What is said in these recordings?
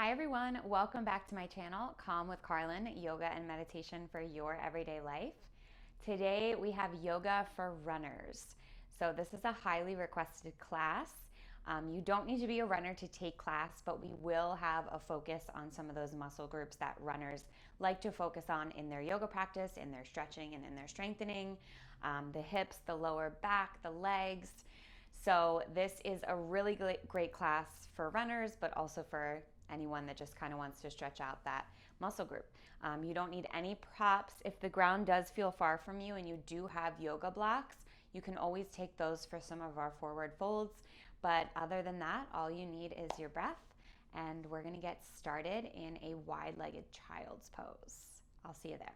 Hi everyone, welcome back to my channel, Calm with Carlin, yoga and meditation for your everyday life. Today we have yoga for runners. So this is a highly requested class. You don't need to be a runner to take class, but we will have a focus on some of those muscle groups that runners like to focus on in their yoga practice, in their stretching and in their strengthening, the hips, the lower back, the legs. So this is a really great class for runners, but also for anyone that just kind of wants to stretch out that muscle group. You don't need any props. If the ground does feel far from you and you do have yoga blocks, you can always take those for some of our forward folds. But other than that, all you need is your breath. And we're going to get started in a wide-legged child's pose. I'll see you there.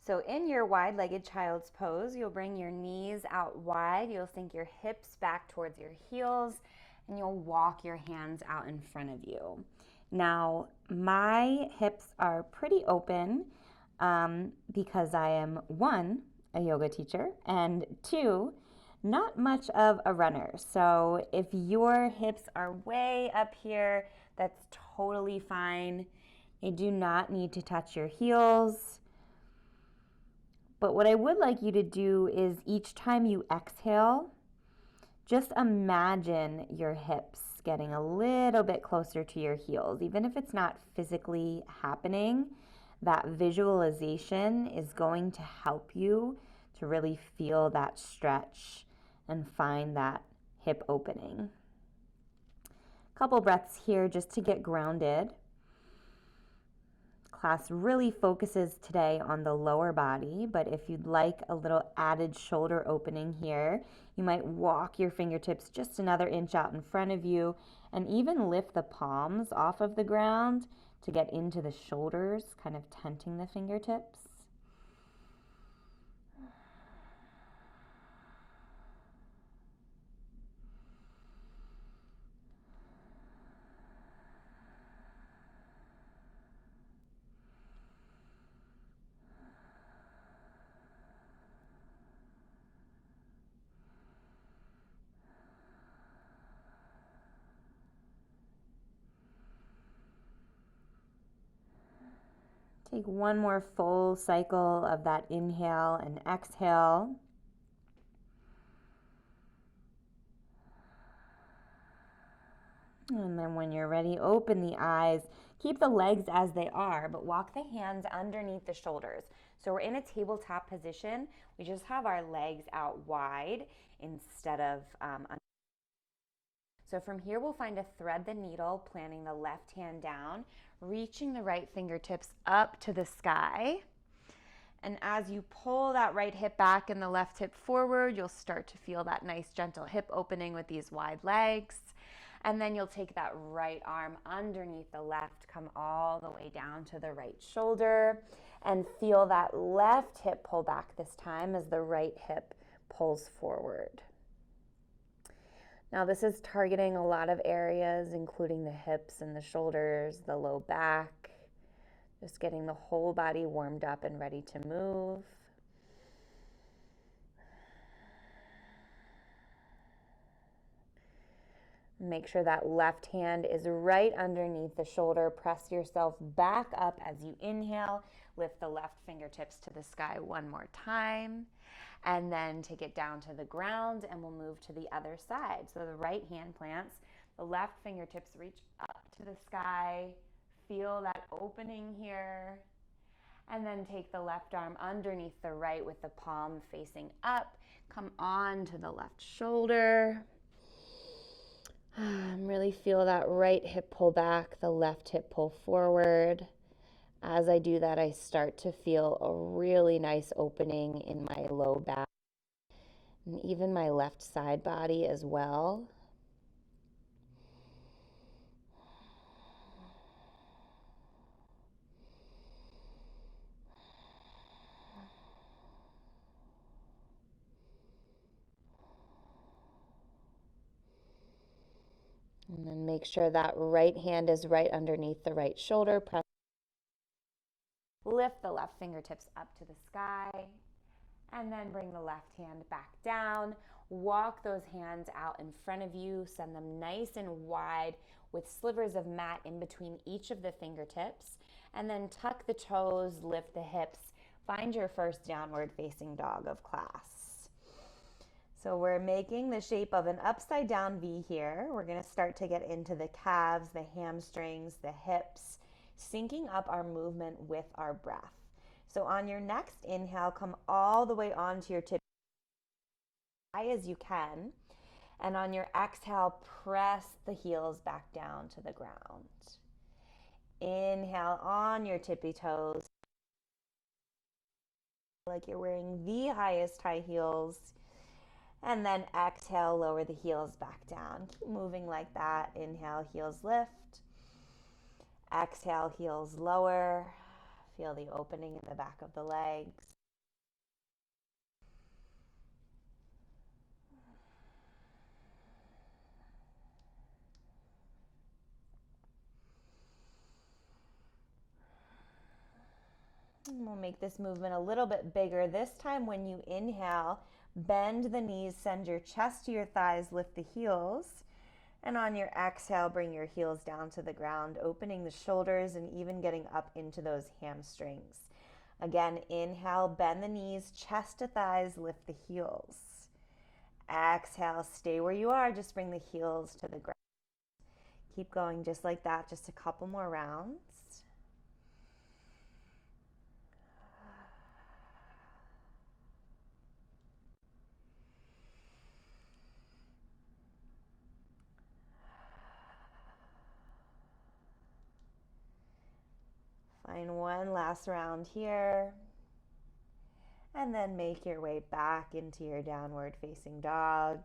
So in your wide-legged child's pose, you'll bring your knees out wide, you'll sink your hips back towards your heels, and you'll walk your hands out in front of you. Now, my hips are pretty open because I am, one, a yoga teacher, and two, not much of a runner. So if your hips are way up here, that's totally fine. You do not need to touch your heels. But what I would like you to do is each time you exhale, just imagine your hips getting a little bit closer to your heels. Even if it's not physically happening, that visualization is going to help you to really feel that stretch and find that hip opening. A couple breaths here just to get grounded. Class really focuses today on the lower body, but if you'd like a little added shoulder opening here, you might walk your fingertips just another inch out in front of you and even lift the palms off of the ground to get into the shoulders, kind of tenting the fingertips. Take one more full cycle of that inhale and exhale. And then when you're ready, open the eyes. Keep the legs as they are, but walk the hands underneath the shoulders. So we're in a tabletop position. We just have our legs out wide instead of So from here, we'll find a thread the needle, planting the left hand down, reaching the right fingertips up to the sky. And as you pull that right hip back and the left hip forward, you'll start to feel that nice gentle hip opening with these wide legs. And then you'll take that right arm underneath the left, come all the way down to the right shoulder, and feel that left hip pull back this time as the right hip pulls forward. Now this is targeting a lot of areas, including the hips and the shoulders, the low back, just getting the whole body warmed up and ready to move. Make sure that left hand is right underneath the shoulder. Press yourself back up as you inhale. Lift the left fingertips to the sky one more time. And then take it down to the ground and we'll move to the other side. So the right hand plants, the left fingertips reach up to the sky. Feel that opening here. And then take the left arm underneath the right with the palm facing up. Come on to the left shoulder. Really feel that right hip pull back, the left hip pull forward. As I do that, I start to feel a really nice opening in my low back and even my left side body as well. And then make sure that right hand is right underneath the right shoulder. Lift the left fingertips up to the sky, and then bring the left hand back down. Walk those hands out in front of you. Send them nice and wide with slivers of mat in between each of the fingertips. And then tuck the toes, lift the hips. Find your first downward facing dog of class. So we're making the shape of an upside down V here. We're going to start to get into the calves, the hamstrings, the hips, syncing up our movement with our breath. So on your next inhale, come all the way onto your tip as high as you can. And on your exhale, press the heels back down to the ground. Inhale on your tippy toes, like you're wearing the highest high heels. And then exhale, lower the heels back down. Keep moving like that. Inhale, heels lift. Exhale, heels lower. Feel the opening in the back of the legs. And we'll make this movement a little bit bigger. This time when you inhale, bend the knees, send your chest to your thighs, lift the heels. And on your exhale, bring your heels down to the ground, opening the shoulders and even getting up into those hamstrings. Again, inhale, bend the knees, chest to thighs, lift the heels. Exhale, stay where you are, just bring the heels to the ground. Keep going just like that, just a couple more rounds. Find one last round here. And then make your way back into your downward facing dog.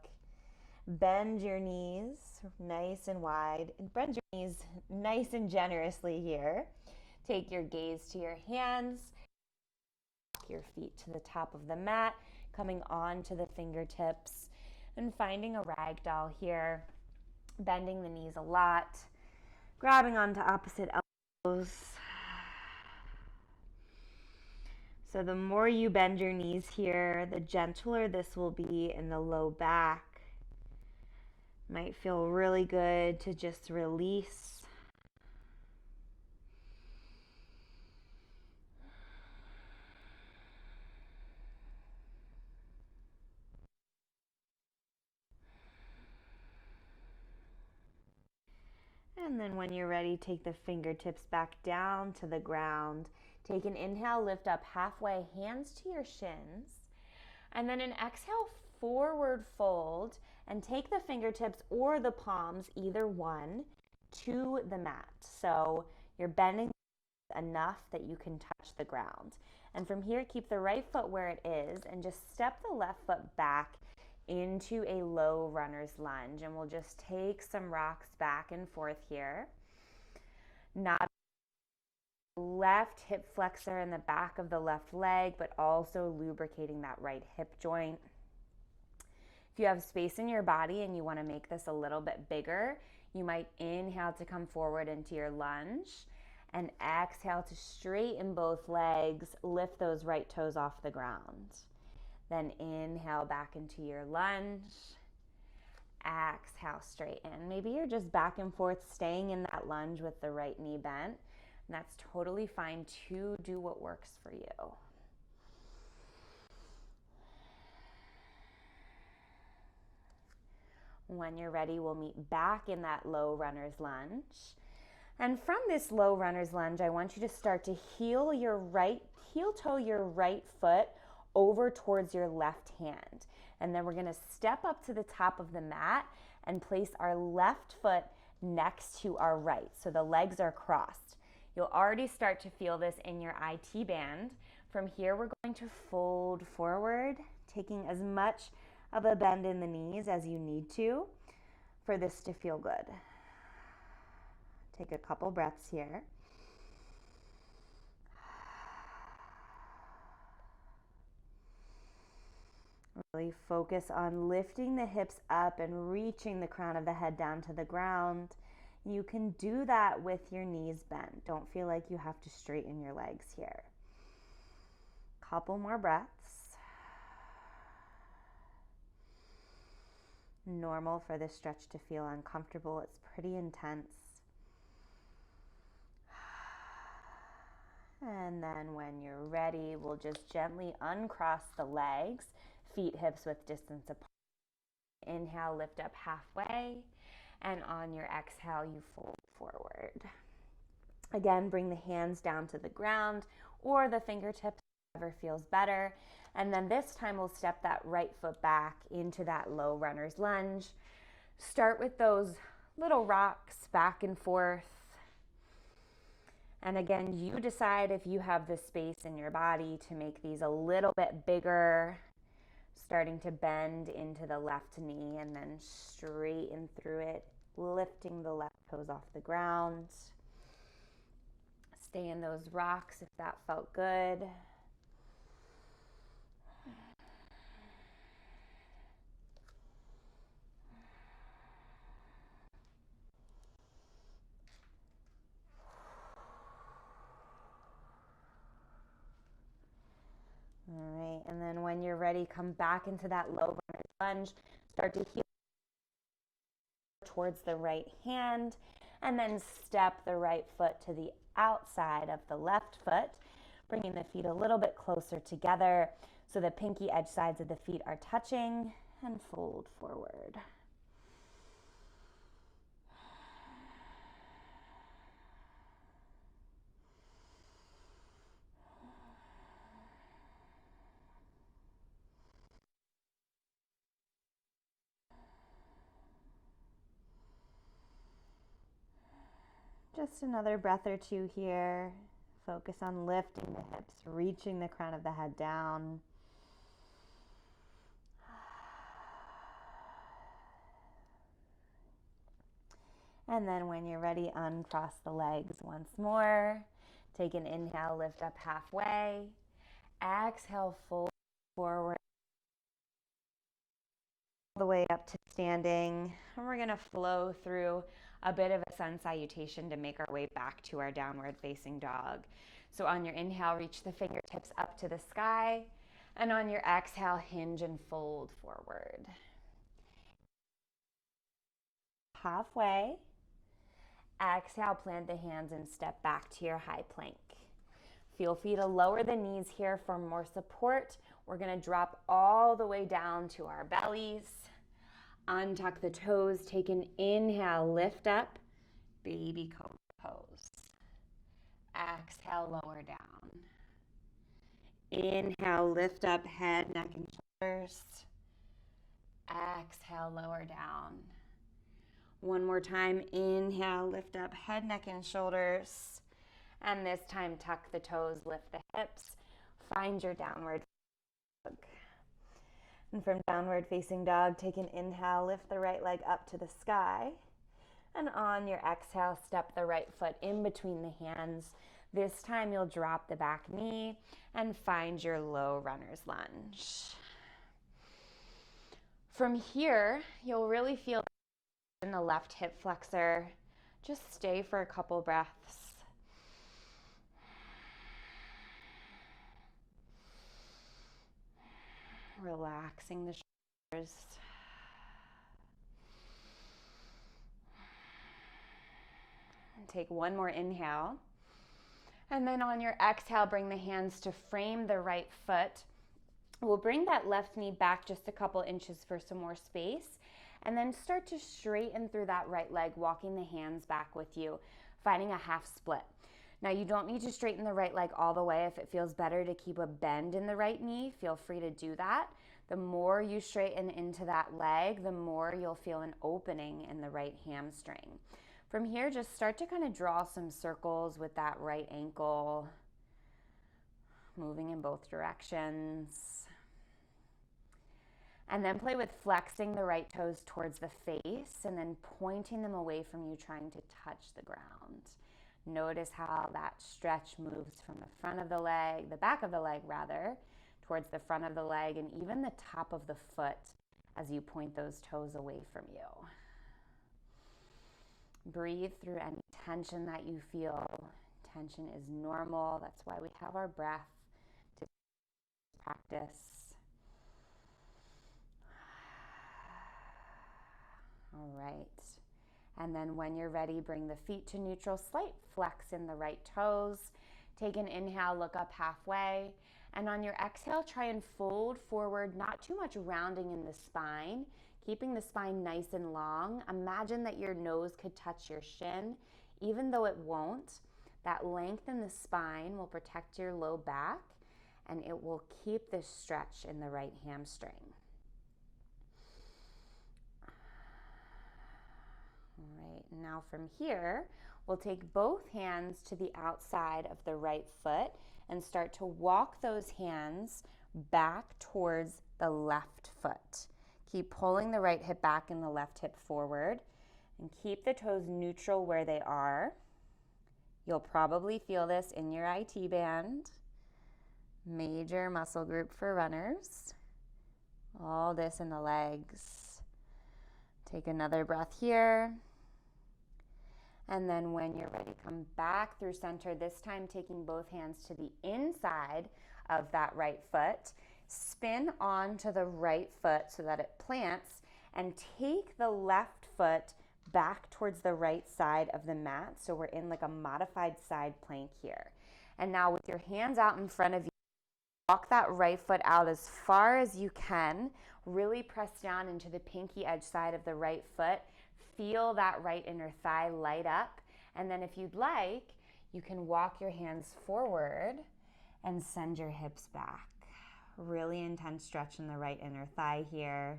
Bend your knees nice and wide. And bend your knees nice and generously here. Take your gaze to your hands. Walk your feet to the top of the mat, coming on to the fingertips. And finding a ragdoll here. Bending the knees a lot. Grabbing onto opposite elbows. So the more you bend your knees here, the gentler this will be in the low back. Might feel really good to just release. And then when you're ready, take the fingertips back down to the ground. Take an inhale, lift up halfway, hands to your shins. And then an exhale, forward fold, and take the fingertips or the palms, either one, to the mat. So you're bending enough that you can touch the ground. And from here, keep the right foot where it is and just step the left foot back into a low runner's lunge. And we'll just take some rocks back and forth here. Not left hip flexor in the back of the left leg, but also lubricating that right hip joint. If you have space in your body and you want to make this a little bit bigger, you might inhale to come forward into your lunge and exhale to straighten both legs, lift those right toes off the ground. Then inhale back into your lunge, exhale, straighten. Maybe you're just back and forth staying in that lunge with the right knee bent. And that's totally fine to do what works for you. When you're ready, we'll meet back in that low runner's lunge. And from this low runner's lunge, I want you to start to heel toe your right foot over towards your left hand. And then we're going to step up to the top of the mat and place our left foot next to our right. So the legs are crossed. You'll already start to feel this in your IT band. From here, we're going to fold forward, taking as much of a bend in the knees as you need to for this to feel good. Take a couple breaths here. Really focus on lifting the hips up and reaching the crown of the head down to the ground. You can do that with your knees bent. Don't feel like you have to straighten your legs here. Couple more breaths. Normal for this stretch to feel uncomfortable. It's pretty intense. And then when you're ready, we'll just gently uncross the legs, feet hips width distance apart. Inhale, lift up halfway, and on your exhale, you fold forward. Again, bring the hands down to the ground or the fingertips, whatever feels better. And then this time we'll step that right foot back into that low runner's lunge. Start with those little rocks back and forth. And again, you decide if you have the space in your body to make these a little bit bigger, starting to bend into the left knee and then straighten through it, lifting the left toes off the ground. Stay in those rocks if that felt good. All right, and then when you're ready, come back into that low runner's lunge. Start to heel towards the right hand, and then step the right foot to the outside of the left foot, bringing the feet a little bit closer together so the pinky edge sides of the feet are touching, and fold forward. Just another breath or two here. Focus on lifting the hips, reaching the crown of the head down. And then when you're ready, uncross the legs once more. Take an inhale, lift up halfway. Exhale, fold forward all the way up to standing. And we're gonna flow through a bit of a sun salutation to make our way back to our downward facing dog. So on your inhale, reach the fingertips up to the sky. And on your exhale, hinge and fold forward. Halfway. Exhale, plant the hands and step back to your high plank. Feel free to lower the knees here for more support. We're gonna drop all the way down to our bellies. Untuck the toes, take an inhale, lift up, baby cobra pose. Exhale, lower down. Inhale, lift up, head, neck, and shoulders. Exhale, lower down. One more time, inhale, lift up, head, neck, and shoulders. And this time, tuck the toes, lift the hips. Find your downward dog. And from downward facing dog, take an inhale, lift the right leg up to the sky. And on your exhale, step the right foot in between the hands. This time you'll drop the back knee and find your low runner's lunge. From here, you'll really feel in the left hip flexor. Just stay for a couple breaths. Relaxing the shoulders. And take one more inhale. And then on your exhale, bring the hands to frame the right foot. We'll bring that left knee back just a couple inches for some more space. And then start to straighten through that right leg, walking the hands back with you, finding a half split. Now you don't need to straighten the right leg all the way. If it feels better to keep a bend in the right knee, feel free to do that. The more you straighten into that leg, the more you'll feel an opening in the right hamstring. From here, just start to kind of draw some circles with that right ankle, moving in both directions. And then play with flexing the right toes towards the face and then pointing them away from you, trying to touch the ground. Notice how that stretch moves from the front of the leg, the back of the leg rather, towards the front of the leg and even the top of the foot as you point those toes away from you. Breathe through any tension that you feel. Tension is normal. That's why we have our breath to practice. All right. And then when you're ready, bring the feet to neutral, slight flex in the right toes. Take an inhale, look up halfway. And on your exhale, try and fold forward, not too much rounding in the spine, keeping the spine nice and long. Imagine that your nose could touch your shin, even though it won't. That length in the spine will protect your low back, and it will keep this stretch in the right hamstring. All right, now from here, we'll take both hands to the outside of the right foot and start to walk those hands back towards the left foot. Keep pulling the right hip back and the left hip forward, and keep the toes neutral where they are. You'll probably feel this in your IT band. Major muscle group for runners. All this in the legs. Take another breath here. And then when you're ready, come back through center, this time taking both hands to the inside of that right foot. Spin onto the right foot so that it plants, and take the left foot back towards the right side of the mat. So we're in like a modified side plank here. And now with your hands out in front of you, walk that right foot out as far as you can. Really press down into the pinky edge side of the right foot. Feel that right inner thigh light up. And then if you'd like, you can walk your hands forward and send your hips back. Really intense stretch in the right inner thigh here.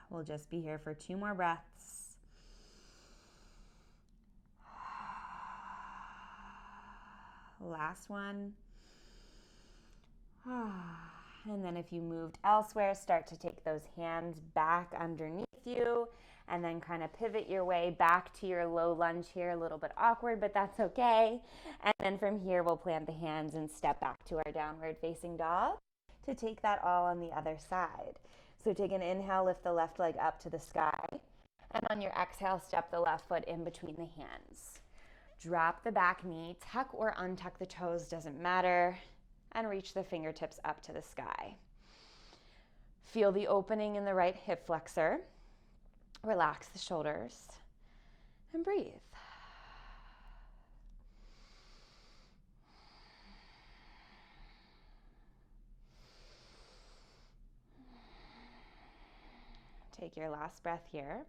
We'll just be here for 2 more breaths. Last one. And then if you moved elsewhere, start to take those hands back underneath you and then kind of pivot your way back to your low lunge here. A little bit awkward, but that's okay. And then from here, we'll plant the hands and step back to our downward facing dog to take that all on the other side. So take an inhale, lift the left leg up to the sky. And on your exhale, step the left foot in between the hands. Drop the back knee, tuck or untuck the toes, doesn't matter. And reach the fingertips up to the sky. Feel the opening in the right hip flexor. Relax the shoulders and breathe. Take your last breath here.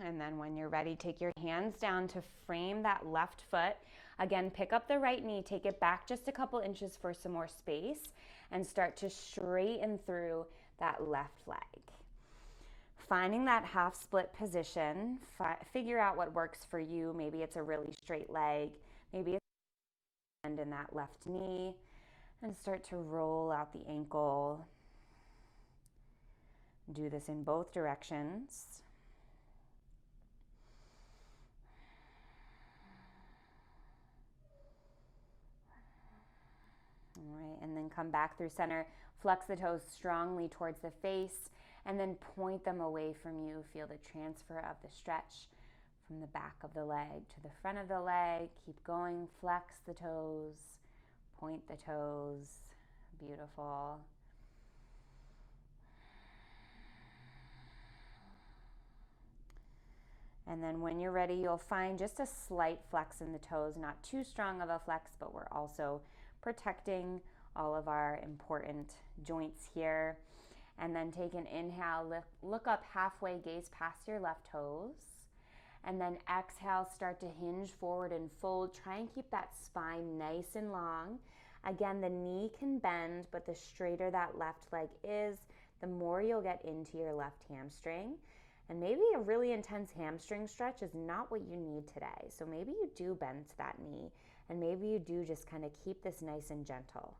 And then when you're ready, take your hands down to frame that left foot. Again, pick up the right knee, take it back just a couple inches for some more space, and start to straighten through that left leg. Finding that half split position, figure out what works for you. Maybe it's a really straight leg, maybe it's a bend in that left knee, and start to roll out the ankle. Do this in both directions. All right, and then come back through center. Flex the toes strongly towards the face, and then point them away from you. Feel the transfer of the stretch from the back of the leg to the front of the leg. Keep going. Flex the toes. Point the toes. Beautiful. And then when you're ready, you'll find just a slight flex in the toes. Not too strong of a flex, but we're also protecting all of our important joints here. And then take an inhale, look up halfway, gaze past your left toes. And then exhale, start to hinge forward and fold. Try and keep that spine nice and long. Again, the knee can bend, but the straighter that left leg is, the more you'll get into your left hamstring. And maybe a really intense hamstring stretch is not what you need today. So maybe you do bend to that knee, and maybe you do just kind of keep this nice and gentle.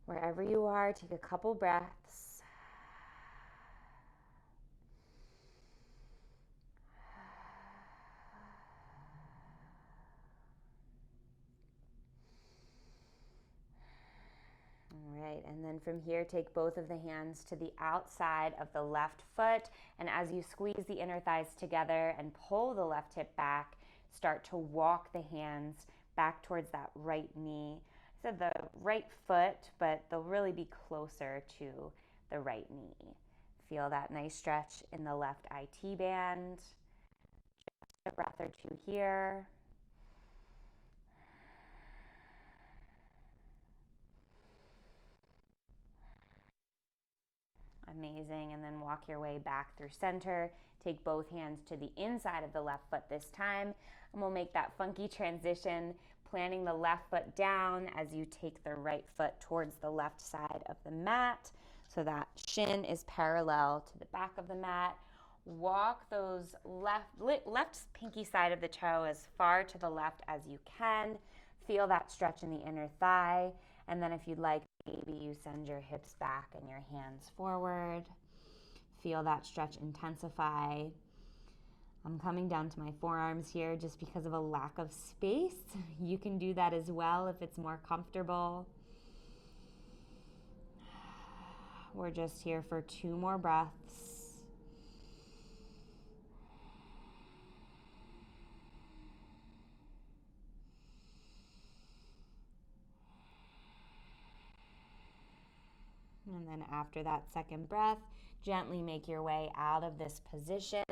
Wherever you are, take a couple breaths. All right, and And then from here, take both of the hands to the outside of the left foot. And as you squeeze the inner thighs together and pull the left hip back, start to walk the hands back towards that right knee. I said the right foot, but they'll really be closer to the right knee. Feel that nice stretch in the left IT band. Just a breath or two here. Amazing. And then walk your way back through center. Take both hands to the inside of the left foot this time. And we'll make that funky transition, planting the left foot down as you take the right foot towards the left side of the mat. So that shin is parallel to the back of the mat. Walk those left pinky side of the toe as far to the left as you can. Feel that stretch in the inner thigh. And then if you'd like, maybe you send your hips back and your hands forward. Feel that stretch intensify. I'm coming down to my forearms here just because of a lack of space. You can do that as well if it's more comfortable. We're just here for 2 more breaths. And then after that second breath, gently make your way out of this position,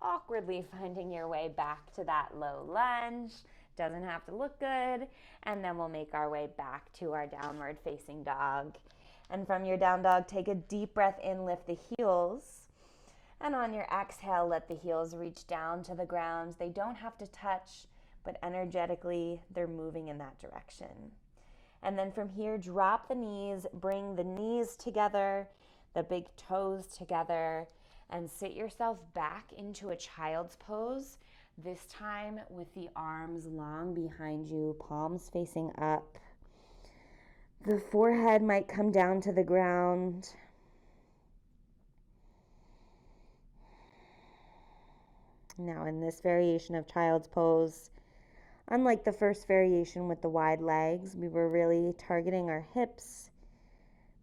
awkwardly finding your way back to that low lunge. Doesn't have to look good. And then we'll make our way back to our downward facing dog. And from your down dog, take a deep breath in, lift the heels. And on your exhale, let the heels reach down to the ground. They don't have to touch, but energetically, they're moving in that direction. And then from here, drop the knees, bring the knees together, the big toes together, and sit yourself back into a child's pose, this time with the arms long behind you, palms facing up. The forehead might come down to the ground. Now in this variation of child's pose, unlike the first variation with the wide legs, we were really targeting our hips.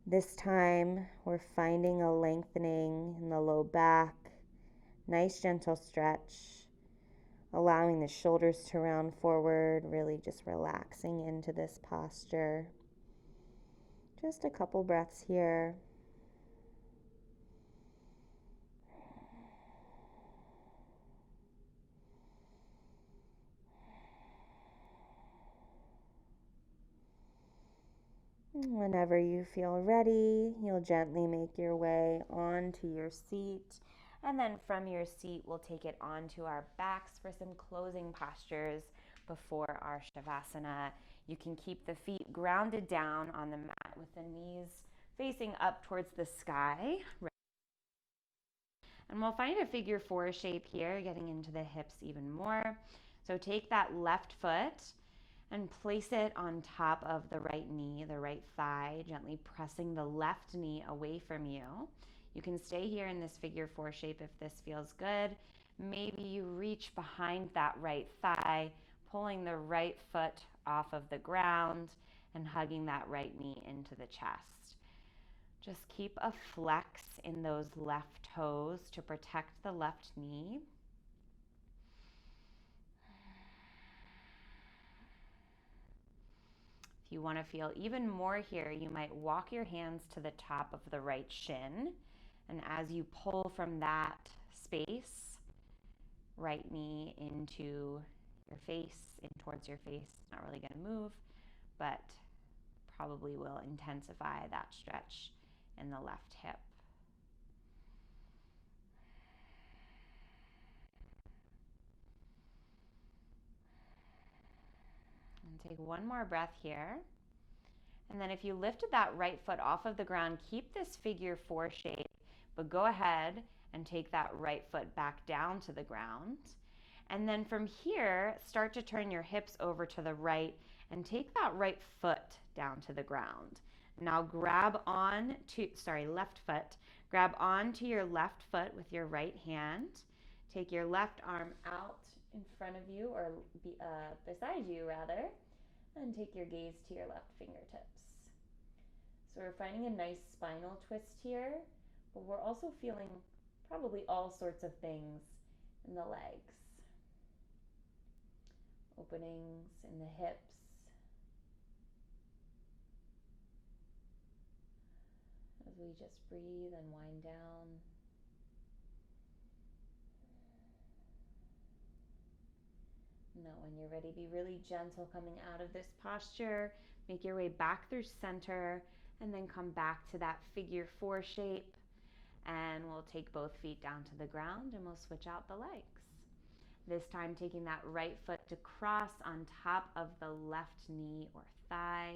This time, we're finding a lengthening in the low back, nice gentle stretch, allowing the shoulders to round forward, really just relaxing into this posture. Just a couple breaths here. Whenever you feel ready, you'll gently make your way onto your seat. And then from your seat, we'll take it onto our backs for some closing postures before our Shavasana. You can keep the feet grounded down on the mat with the knees facing up towards the sky. And we'll find a figure 4 shape here, getting into the hips even more. So take that left foot and place it on top of the right knee, the right thigh, gently pressing the left knee away from you. You can stay here in this figure 4 shape if this feels good. Maybe you reach behind that right thigh, pulling the right foot off of the ground and hugging that right knee into the chest. Just keep a flex in those left toes to protect the left knee. If you want to feel even more here, you might walk your hands to the top of the right shin. And as you pull from that space, right knee into your face, in towards your face, not really going to move, but probably will intensify that stretch in the left hip. And take one more breath here. And then if you lifted that right foot off of the ground, keep this figure 4 shape, but go ahead and take that right foot back down to the ground. And then from here, start to turn your hips over to the right and take that right foot down to the ground. Now grab on to, left foot. Grab onto your left foot with your right hand. Take your left arm out in front of you, or beside you rather, and take your gaze to your left fingertips. So we're finding a nice spinal twist here, but we're also feeling probably all sorts of things in the legs. Openings in the hips. As we just breathe and wind down. Now when you're ready, be really gentle coming out of this posture. Make your way back through center and then come back to that figure 4 shape. And we'll take both feet down to the ground and we'll switch out the legs. This time taking that right foot to cross on top of the left knee or thigh.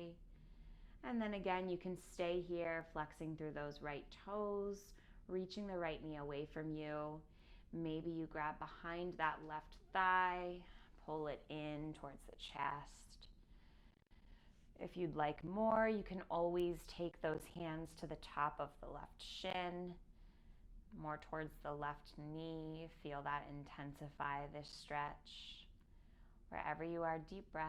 And then again, you can stay here, flexing through those right toes, reaching the right knee away from you. Maybe you grab behind that left thigh, pull it in towards the chest. If you'd like more, you can always take those hands to the top of the left shin, more towards the left knee. Feel that intensify this stretch. Wherever you are, deep breaths.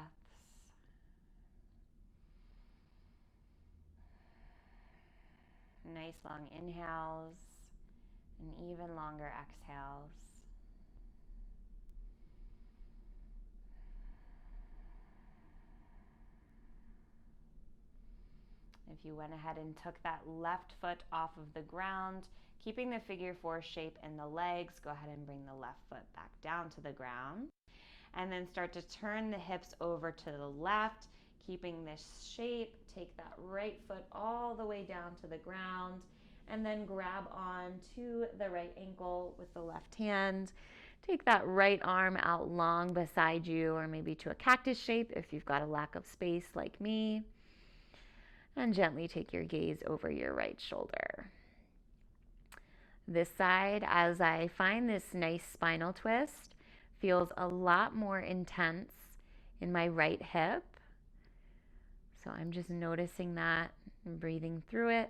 Nice long inhales and even longer exhales. If you went ahead and took that left foot off of the ground, keeping the figure 4 shape in the legs, go ahead and bring the left foot back down to the ground. And then start to turn the hips over to the left, keeping this shape. Take that right foot all the way down to the ground, and then grab on to the right ankle with the left hand. Take that right arm out long beside you, or maybe to a cactus shape if you've got a lack of space like me. And gently take your gaze over your right shoulder. This side, as I find this nice spinal twist, feels a lot more intense in my right hip. So I'm just noticing that and breathing through it.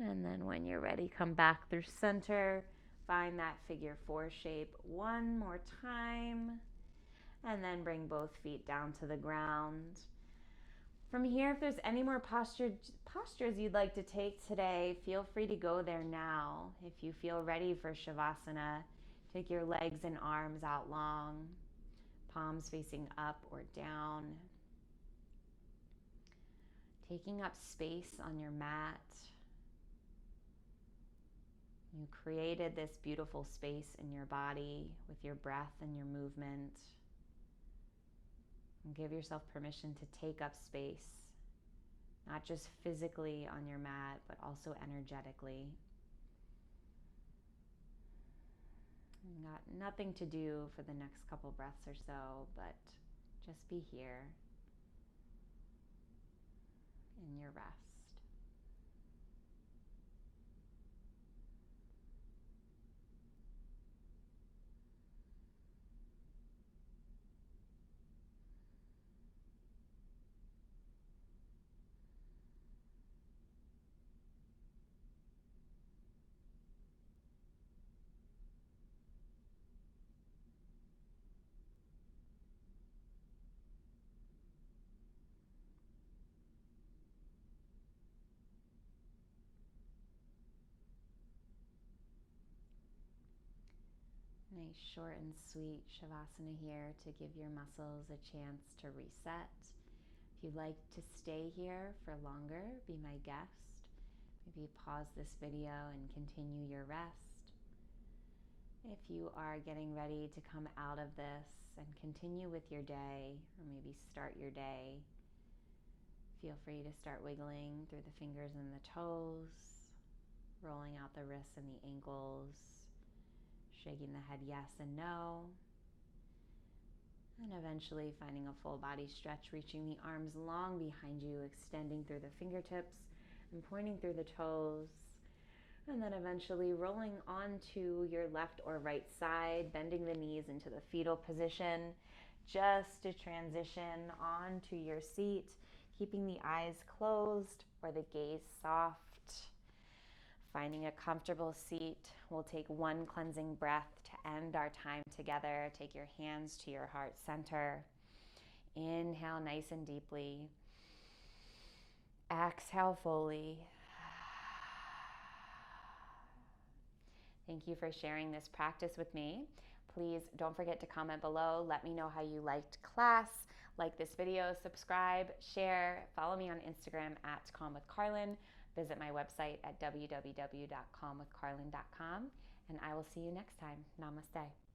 And then when you're ready, come back through center. Find that figure 4 shape one more time. And then bring both feet down to the ground. From here, if there's any more postures you'd like to take today, feel free to go there now. If you feel ready for Shavasana, take your legs and arms out long, palms facing up or down. Taking up space on your mat. You created this beautiful space in your body with your breath and your movement. And give yourself permission to take up space, not just physically on your mat, but also energetically. You've got nothing to do for the next couple breaths or so, but just be here in your rest. Nice short and sweet Shavasana here to give your muscles a chance to reset. If you'd like to stay here for longer, be my guest. Maybe pause this video and continue your rest. If you are getting ready to come out of this and continue with your day, or maybe start your day, feel free to start wiggling through the fingers and the toes, rolling out the wrists and the ankles, shaking the head yes and no, and eventually finding a full body stretch, reaching the arms long behind you, extending through the fingertips and pointing through the toes, and then eventually rolling onto your left or right side, bending the knees into the fetal position, just to transition onto your seat, keeping the eyes closed or the gaze soft. Finding a comfortable seat. We'll take one cleansing breath to end our time together. Take your hands to your heart center. Inhale nice and deeply. Exhale fully. Thank you for sharing this practice with me. Please don't forget to comment below. Let me know how you liked class. Like this video, subscribe, share, follow me on Instagram at calmwithcarlin. Visit my website at www.calmwithcarlin.com, and I will see you next time. Namaste.